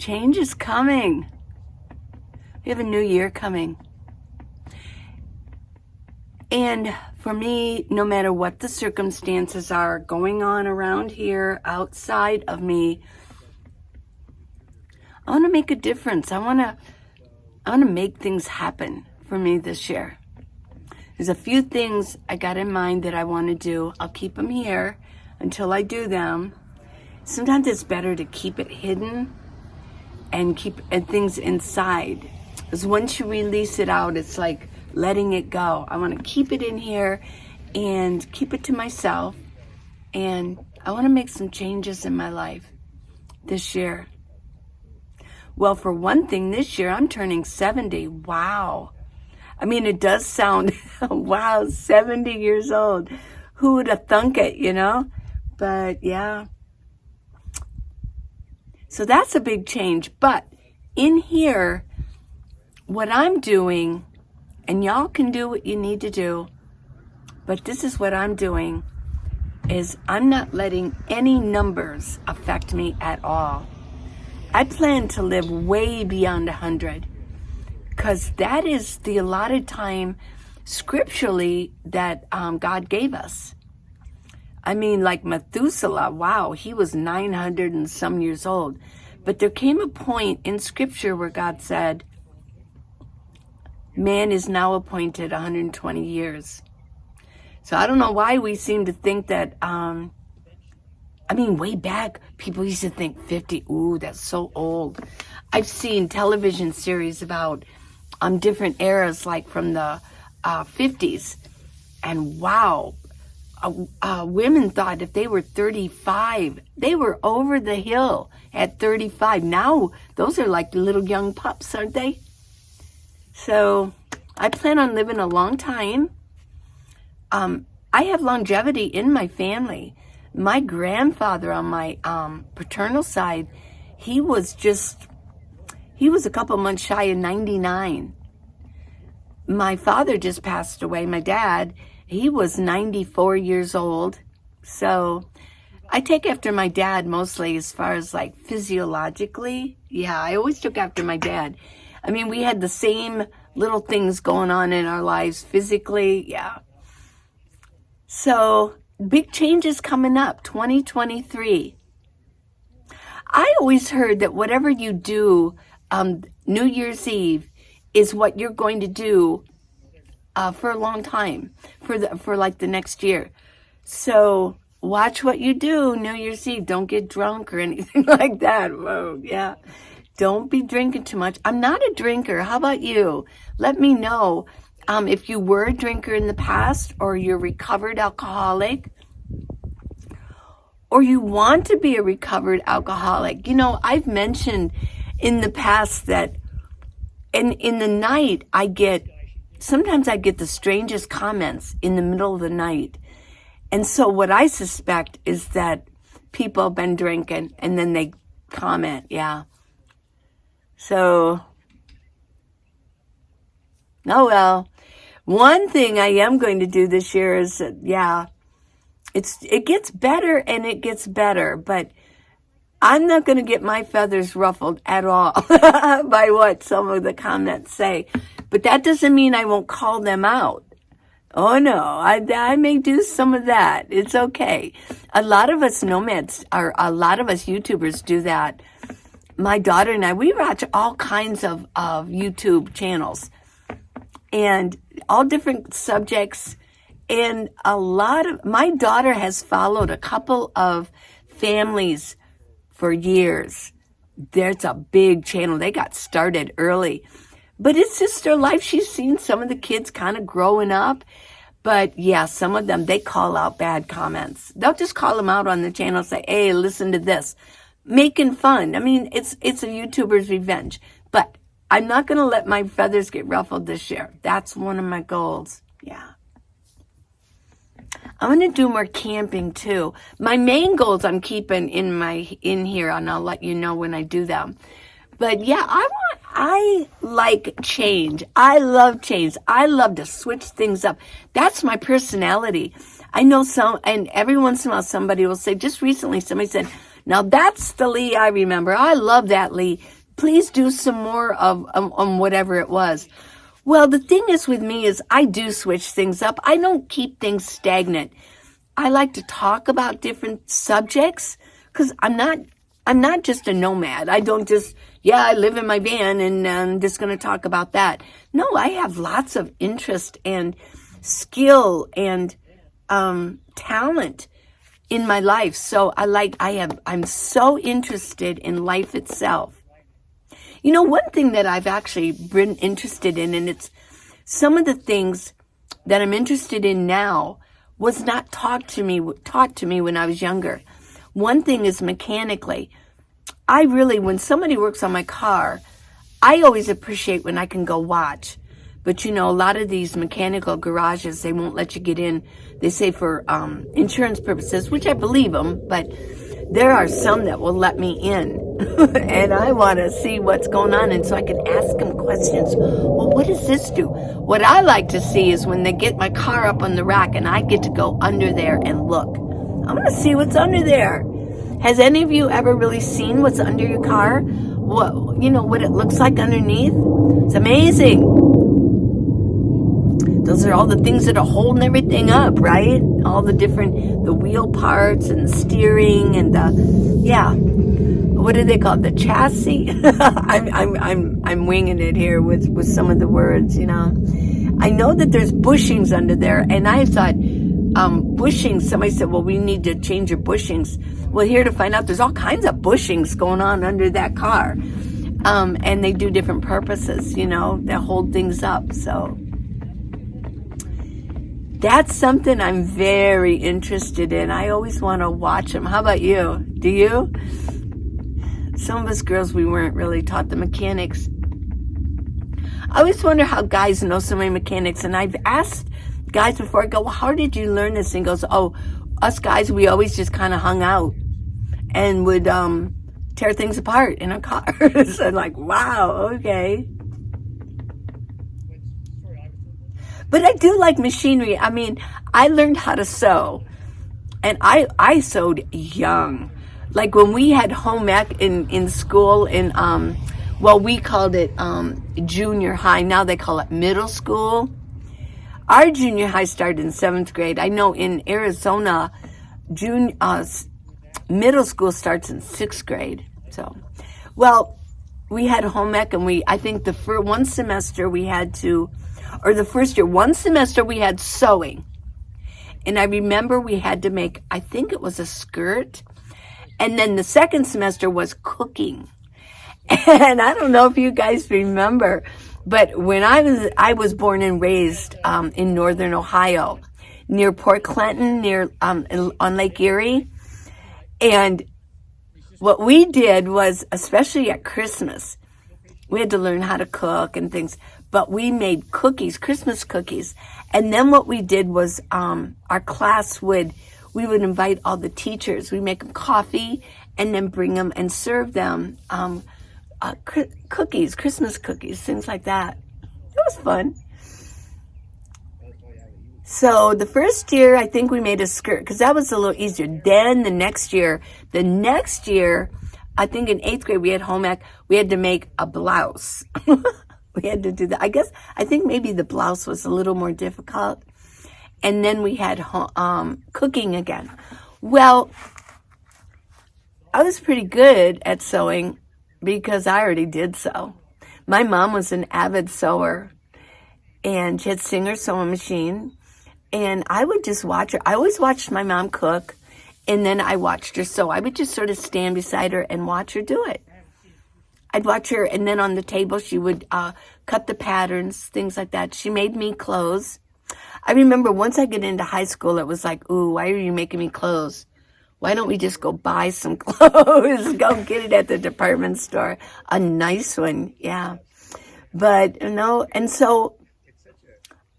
Change is coming. We have a new year coming. And for me, no matter what the circumstances are going on around here, outside of me, I want to make a difference. I want to make things happen for me this year. There's a few things I got in mind that I want to do. I'll keep them here until I do them. Sometimes it's better to keep it hidden and keep things inside. Because once you release it out, it's like letting it go. I want to keep it in here and keep it to myself. And I want to make some changes in my life this year. Well, for one thing, this year I'm turning 70. Wow. I mean, it does sound, wow, 70 years old. Who would have thunk it, you know? But yeah. So that's a big change. But in here, what I'm doing, and y'all can do what you need to do, but this is what I'm doing, is I'm not letting any numbers affect me at all. I plan to live way beyond 100 because that is the allotted time scripturally that God gave us. I mean, like Methuselah, wow, he was 900 and some years old. But there came a point in scripture where God said, man is now appointed 120 years. So I don't know why we seem to think that, way back, people used to think 50, ooh, that's so old. I've seen television series about different eras, like from the 50s. And wow, women thought if they were 35, they were over the hill at 35. Now, those are like little young pups, aren't they? So I plan on living a long time. I have longevity in my family. My grandfather on my paternal side, he was a couple months shy of 99. My father just passed away, my dad. He was 94 years old. So I take after my dad mostly as far as like physiologically. Yeah, I always took after my dad. I mean, we had the same little things going on in our lives physically. Yeah. So big changes coming up, 2023. I always heard that whatever you do New Year's Eve is what you're going to do for a long time, for like the next year. So watch what you do New Year's Eve. Don't get drunk or anything like that. Whoa, yeah. Don't be drinking too much. I'm not a drinker. How about you? Let me know if you were a drinker in the past, or you're a recovered alcoholic, or you want to be a recovered alcoholic. You know, I've mentioned in the past that in the night, sometimes I get the strangest comments in the middle of the night. And so what I suspect is that people have been drinking and then they comment, yeah. So, oh well. One thing I am going to do this year is, it gets better and it gets better, but I'm not going to get my feathers ruffled at all by what some of the comments say. But that doesn't mean I won't call them out. Oh no, I may do some of that. It's okay. A lot of us nomads, or a lot of us YouTubers do that. My daughter and I, we watch all kinds of YouTube channels and all different subjects. And my daughter has followed a couple of families for years. There's a big channel. They got started early. But it's just their life. She's seen some of the kids kind of growing up. But yeah, some of them, they call out bad comments. They'll just call them out on the channel and say, hey, listen to this. Making fun. I mean, it's a YouTuber's revenge. But I'm not going to let my feathers get ruffled this year. That's one of my goals. Yeah. I'm going to do more camping too. My main goals I'm keeping in here, and I'll let you know when I do them. But yeah, I like change. I love change. I love to switch things up. That's my personality. I know and every once in a while somebody will say, just recently somebody said, Now that's the Lee I remember. I love that Lee. Please do some more of on whatever it was. Well, the thing is with me is I do switch things up. I don't keep things stagnant. I like to talk about different subjects because I'm not just a nomad. I don't just, I live in my van and I'm just going to talk about that. No, I have lots of interest and skill and talent in my life. So I'm so interested in life itself. You know, one thing that I've actually been interested in, and it's some of the things that I'm interested in now was not taught to me when I was younger. One thing is mechanically. When somebody works on my car, I always appreciate when I can go watch. But you know, a lot of these mechanical garages, they won't let you get in. They say for insurance purposes, which I believe them, but there are some that will let me in. And I want to see what's going on, and so I can ask them questions. Well, what does this do? What I like to see is when they get my car up on the rack and I get to go under there and look. I'm going to see what's under there. Has any of you ever really seen what's under your car? What it looks like underneath? It's amazing. Those are all the things that are holding everything up, right? All the wheel parts and the steering and what do they call it? The chassis? I'm winging it here with some of the words, you know. I know that there's bushings under there, and I thought bushings, somebody said, well, we need to change your bushings. Well, here to find out there's all kinds of bushings going on under that car. And they do different purposes, you know, that hold things up. So that's something I'm very interested in. I always want to watch them. How about you? Do you? Some of us girls, we weren't really taught the mechanics. I always wonder how guys know so many mechanics. And I've asked guys before, I go, well, how did you learn this? And he goes, oh, us guys, we always just kind of hung out and would tear things apart in our cars. I'm like, wow, okay. But I do like machinery. I mean, I learned how to sew, and I sewed young. Like when we had home ec in school, we called it junior high. Now they call it middle school. Our junior high started in 7th grade. I know in Arizona, middle school starts in 6th grade. So, well, we had home ec, and I think the first one semester we had to, or the first year, one semester we had sewing. And I remember we had to make, I think it was a skirt. And then the second semester was cooking. And I don't know if you guys remember, but when I was born and raised in northern Ohio, near Port Clinton, on Lake Erie. And what we did was, especially at Christmas, we had to learn how to cook and things, but we made cookies, Christmas cookies. And then what we did was our class we would invite all the teachers. We make them coffee and then bring them and serve them cookies, Christmas cookies, things like that. It was fun. So the first year, I think we made a skirt because that was a little easier. Then the next year, I think in 8th grade, we had home ec. We had to make a blouse. We had to do that. I think maybe the blouse was a little more difficult. And then we had cooking again. Well, I was pretty good at sewing because I already did sew. My mom was an avid sewer, and she had Singer sewing machine. And I would just watch her. I always watched my mom cook, and then I watched her sew. I would just sort of stand beside her and watch her do it. I'd watch her, and then on the table, she would cut the patterns, things like that. She made me clothes. I remember once I get into high school, it was like, ooh, why are you making me clothes? Why don't we just go buy some clothes? Go get it at the department store. A nice one, yeah. But, and so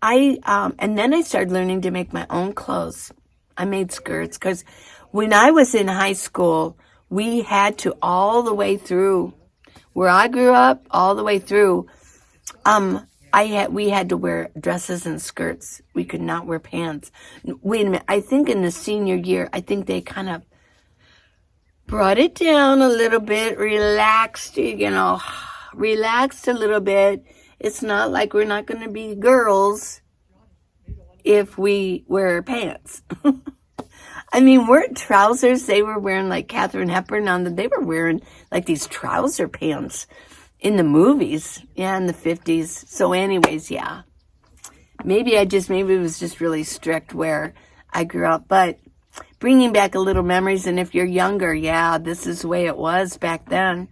and then I started learning to make my own clothes. I made skirts because when I was in high school, we had to all the way through where I grew up, all the way through, we had to wear dresses and skirts. We could not wear pants. Wait a minute. I think in the senior year, I think they kind of brought it down a little bit, relaxed, relaxed a little bit. It's not like we're not going to be girls if we wear pants. I mean, weren't trousers, they were wearing like Katharine Hepburn on them. They were wearing like these trouser pants in the movies. Yeah, in the 50s. So anyways, yeah. Maybe it was just really strict where I grew up. But bringing back a little memories, and if you're younger, yeah, this is the way it was back then.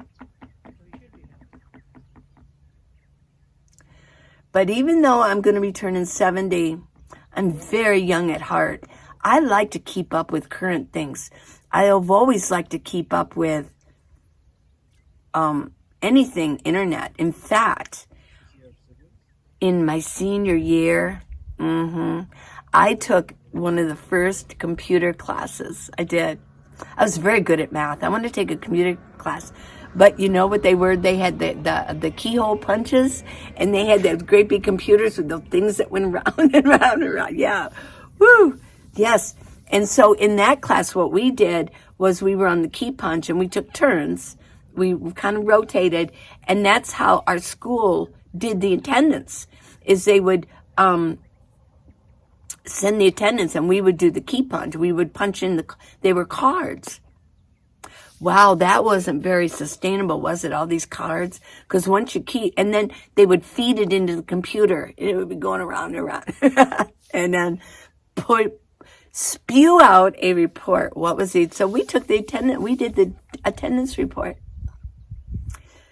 But even though I'm going to be turning 70, I'm very young at heart. I like to keep up with current things. I have always liked to keep up with anything internet. In fact, in my senior year, I took one of the first computer classes. I did. I was very good at math. I wanted to take a computer class. But you know what they were? They had the keyhole punches, and they had those great big computers with the things that went round and round and round. Yeah. Woo! Yes. And so in that class, what we did was we were on the key punch, and we took turns. We kind of rotated, and that's how our school did the attendance, is they would send the attendance, and we would do the key punch. We would punch in they were cards. Wow, that wasn't very sustainable, was it? All these cards? Because once you key, and then they would feed it into the computer, and it would be going around and around. And then spew out a report. What was it? So we took we did the attendance report.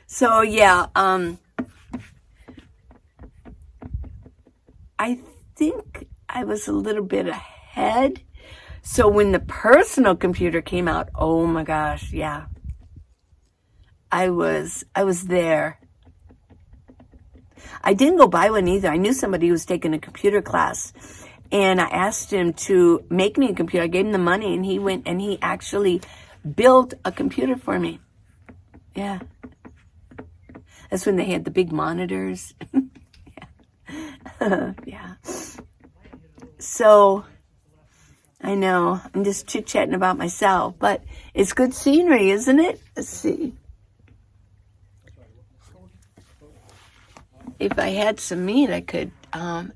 So yeah, I think I was a little bit ahead. So when the personal computer came out, oh my gosh, yeah. I was there. I didn't go buy one either. I knew somebody who was taking a computer class, and I asked him to make me a computer. I gave him the money, and he went and he actually built a computer for me. Yeah. That's when they had the big monitors. Yeah. Yeah. So, I know, I'm just chit-chatting about myself, but it's good scenery, isn't it? Let's see. If I had some meat, I could,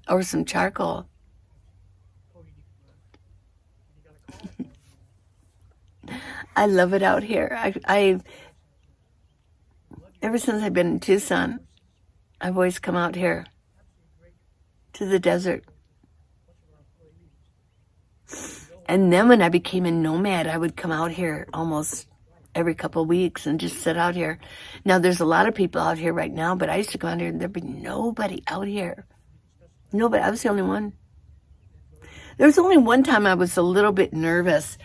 or some charcoal. I love it out here. Ever since I've been in Tucson, I've always come out here to the desert. And then when I became a nomad, I would come out here almost every couple of weeks and just sit out here. Now, there's a lot of people out here right now, but I used to go out here and there'd be nobody out here. Nobody. I was the only one. There was only one time I was a little bit nervous.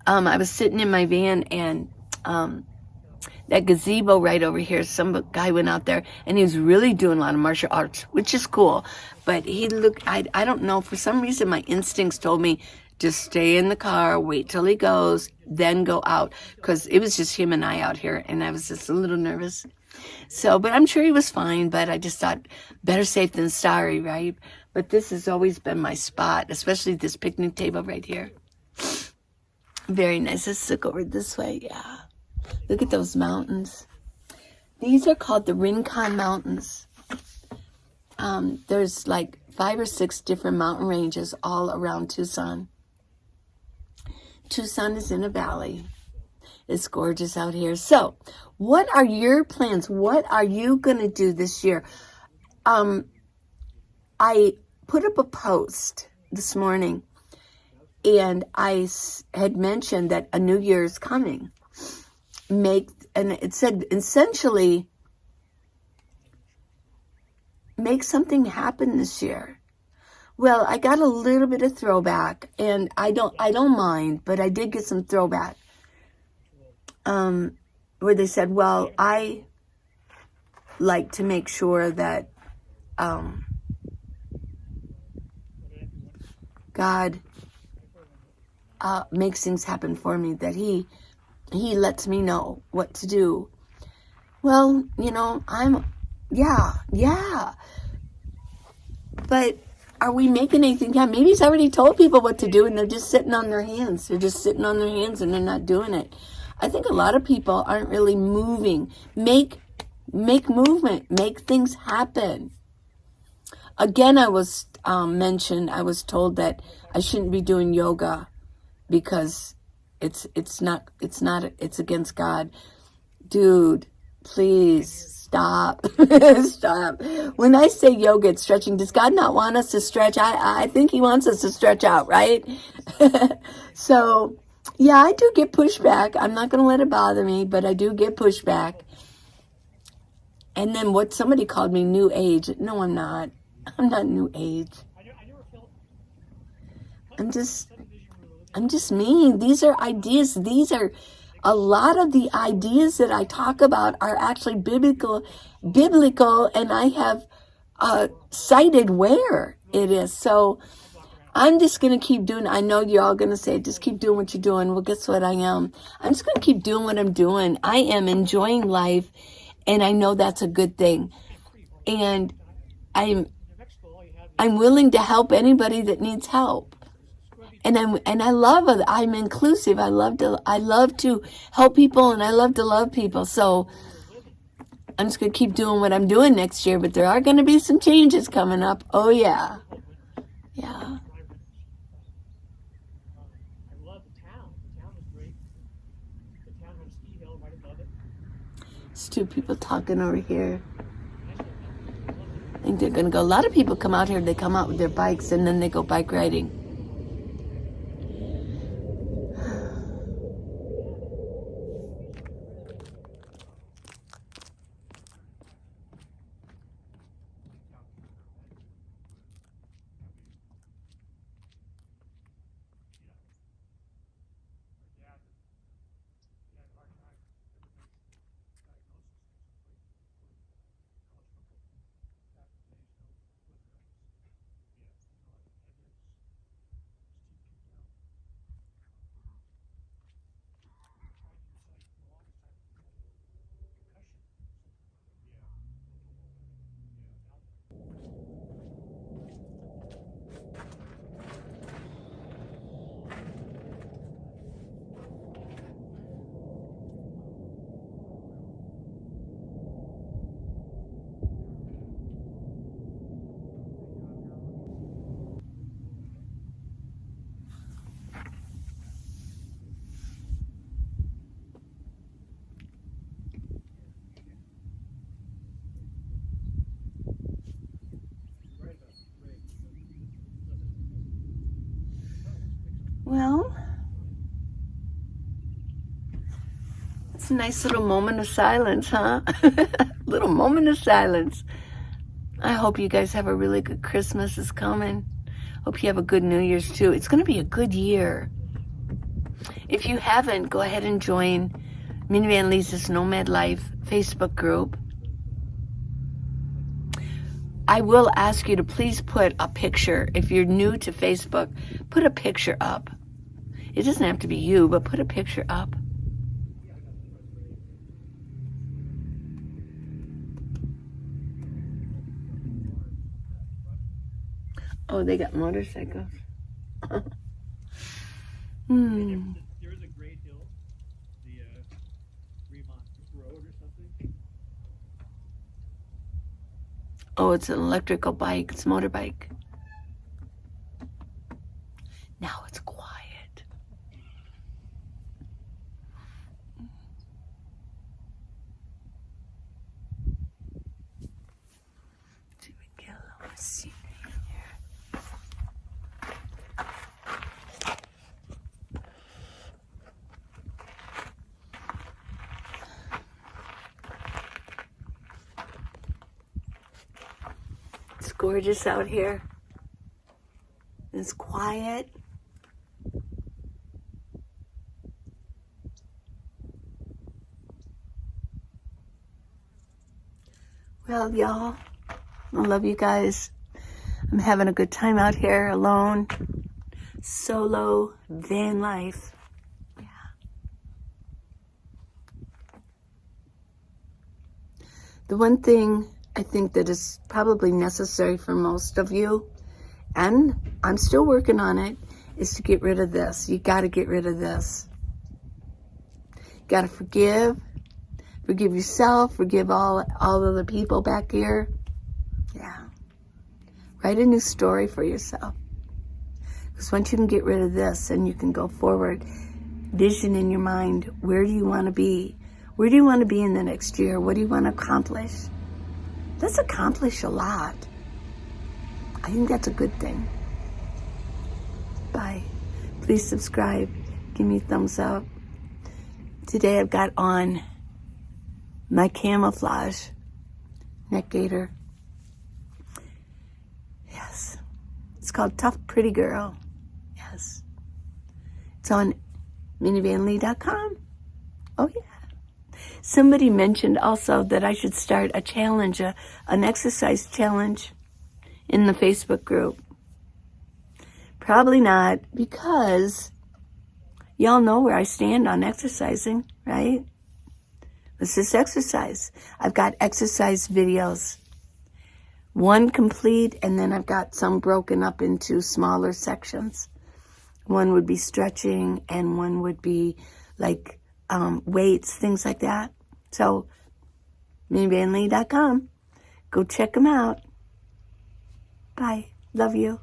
I was sitting in my van, and that gazebo right over here, some guy went out there, and he was really doing a lot of martial arts, which is cool. But he looked, I don't know, for some reason my instincts told me, just stay in the car, wait till he goes, then go out. Because it was just him and I out here, and I was just a little nervous. So, but I'm sure he was fine, but I just thought, better safe than sorry, right? But this has always been my spot, especially this picnic table right here. Very nice. Let's look over this way, yeah. Look at those mountains. These are called the Rincon Mountains. There's like 5 or 6 different mountain ranges all around Tucson. Tucson is in a valley. It's gorgeous out here. So, what are your plans? What are you going to do this year? I put up a post this morning, and I had mentioned that a new year is coming. And it said, essentially, make something happen this year. Well, I got a little bit of throwback, and I don't mind, but I did get some throwback. Where they said, well, I like to make sure that God makes things happen for me, that He lets me know what to do. Well, yeah. But are we making anything happen? Maybe He's already told people what to do, and they're just sitting on their hands. They're just sitting on their hands, and they're not doing it. I think a lot of people aren't really moving. Make movement. Make things happen. Again, I was told that I shouldn't be doing yoga because it's against God. Dude, please stop. Stop. When I say yoga, it's stretching. Does God not want us to stretch? I think he wants us to stretch out, right? So, yeah, I do get pushback. I'm not going to let it bother me, but I do get pushback. And then what somebody called me New Age. No, I'm not. I'm not New Age. I'm just me. These are ideas. These are a lot of the ideas that I talk about are actually biblical, and I have cited where it is. So I'm just going to keep doing. I know you're all going to say, just keep doing what you're doing. Well, guess what I am? I'm just going to keep doing what I'm doing. I am enjoying life, and I know that's a good thing. And I'm willing to help anybody that needs help. And I'm inclusive. I love to help people, and I love to love people. So I'm just going to keep doing what I'm doing next year, but there are going to be some changes coming up. Oh yeah. Yeah. There's two people talking over here. I think they're going to go. A lot of people come out here, they come out with their bikes, and then they go bike riding. Well, it's a nice little moment of silence, huh? Little moment of silence. I hope you guys have a really good Christmas is coming. Hope you have a good New Year's too. It's going to be a good year. If you haven't, go ahead and join Minivan Lisa's Nomad Life Facebook group. I will ask you to please put a picture. If you're new to Facebook, put a picture up. It doesn't have to be you, but put a picture up. Oh, they got motorcycles. There is a Great Hill, the Fremont Road or something. Oh, it's an electrical bike. It's a motorbike. Now it's quiet. See if we can get a little more scenery in here. It's gorgeous out here. It's quiet. Well, y'all, I love you guys. I'm having a good time out here alone. Solo van life. Yeah. The one thing I think that is probably necessary for most of you, and I'm still working on it, is to get rid of this. You got to get rid of this. Got to forgive. Forgive yourself. Forgive all of the people back here. Yeah. Write a new story for yourself. Because once you can get rid of this and you can go forward, vision in your mind, where do you want to be? Where do you want to be in the next year? What do you want to accomplish? Let's accomplish a lot. I think that's a good thing. Bye. Please subscribe. Give me a thumbs up. Today I've got on my camouflage neck gaiter. Yes. It's called Tough Pretty Girl. Yes. It's on minivanlee.com. Oh, yeah. Somebody mentioned also that I should start a challenge, an exercise challenge in the Facebook group. Probably not, because y'all know where I stand on exercising, right? Let's just exercise. I've got exercise videos. One complete, and then I've got some broken up into smaller sections. One would be stretching, and one would be like weights, things like that. So, minivanlee.com. Go check them out. Bye. Love you.